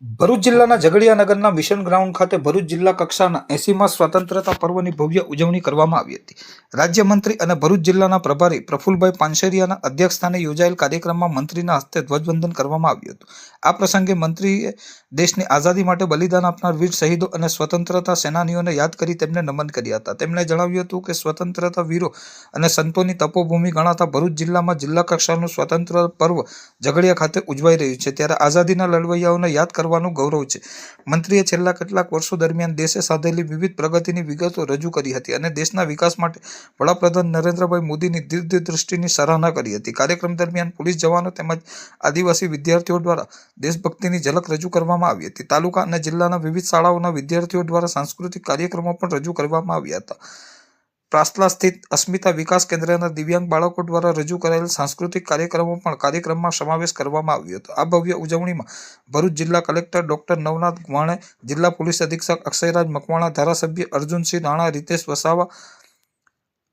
ભરૂચ જિલ્લાના ઝઘડિયા નગરના mission ground ખાતે ભરૂચ જિલ્લા કક્ષાના 80મા સ્વતંત્રતા પર્વની ભવ્ય ઉજવણી કરવામાં આવી હતી। રાજ્યમંત્રી અને ભરૂચ જિલ્લાના પ્રભારી પ્રફુલભાઈ પાનસેરિયાના અધ્યક્ષસ્થાને યોજાયેલ કાર્યક્રમમાં મંત્રીના હસ્તે ધ્વજવંદન કરવામાં આવ્યું હતું। આ પ્રસંગે મંત્રીએ દેશની આઝાદી માટે બલિદાન આપનાર વીર શહીદો અને સ્વતંત્રતા સેનાનીઓને યાદ કરી તેમને નમન કર્યા હતા। તેમણે જણાવ્યું હતું કે સ્વતંત્રતા વીરો અને સંતોની તપોભૂમિ ગણાતા ભરૂચ જિલ્લામાં જિલ્લા કક્ષાનું સ્વતંત્ર પર્વ ઝઘડિયા ખાતે ઉજવાઈ રહ્યું છે, ત્યારે આઝાદીના લડવૈયાઓને યાદ કરવાનું ગૌરવ છે। મંત્રીએ છેલ્લા કેટલાક વર્ષો દરમિયાન દેશે સાધેલી વિવિધ પ્રગતિની વિગતો રજૂ કરી હતી અને દેશના વિકાસ માટે વડાપ્રધાન નરેન્દ્રભાઈ મોદીની દીર્ઘદ્રષ્ટિની સરાહના કરી હતી। કાર્યક્રમ દરમિયાન પોલીસ જવાનો તેમજ આદિવાસી વિદ્યાર્થીઓ દ્વારા દેશભક્તિની ઝલક રજૂ કરવામાં આવી હતી। તાલુકા અને જિલ્લાના વિવિધ શાળાઓના વિદ્યાર્થીઓ દ્વારા સાંસ્કૃતિક કાર્યક્રમો પણ રજૂ કરવામાં આવ્યા હતા। પ્રાસલા સ્થિત અસ્મિતા વિકાસ કેન્દ્રના દિવ્યાંગ બાળકો દ્વારા રજૂ કરાયેલ સાંસ્કૃતિક કાર્યક્રમો પણ કાર્યક્રમમાં સમાવેશ કરવામાં આવ્યો હતો। આ ભવ્ય ઉજવણીમાં ભરૂચ જિલ્લા કલેક્ટર ડોક્ટર નવનાથ વાણે, જિલ્લા પોલીસ અધિક્ષક અક્ષયરાજ મકવાણા, ધારાસભ્ય અર્જુનસિંહ રાણા, રીતેશ વસાવા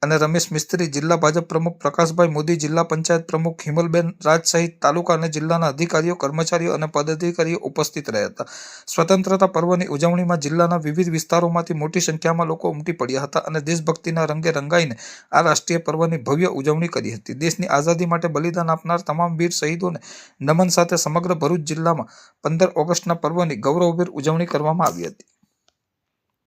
અને રમેશ મિસ્ત્રી, જિલ્લા ભાજપ પ્રમુખ પ્રકાશભાઈ મોદી, જિલ્લા પંચાયત પ્રમુખ હિમલબેન રાજ સહિત તાલુકા અને જિલ્લાના અધિકારીઓ, કર્મચારીઓ અને પદાધિકારીઓ ઉપસ્થિત રહ્યા હતા। સ્વતંત્રતા પર્વની ઉજવણીમાં જિલ્લાના વિવિધ વિસ્તારોમાંથી મોટી સંખ્યામાં લોકો ઉમટી પડ્યા હતા અને દેશભક્તિના રંગે રંગાઈને આ રાષ્ટ્રીય પર્વની ભવ્ય ઉજવણી કરી હતી। દેશની આઝાદી માટે બલિદાન આપનાર તમામ વીર શહીદોને નમન સાથે સમગ્ર ભરૂચ જિલ્લામાં 15 ઓગસ્ટના પર્વની ગૌરવભેર ઉજવણી કરવામાં આવી હતી।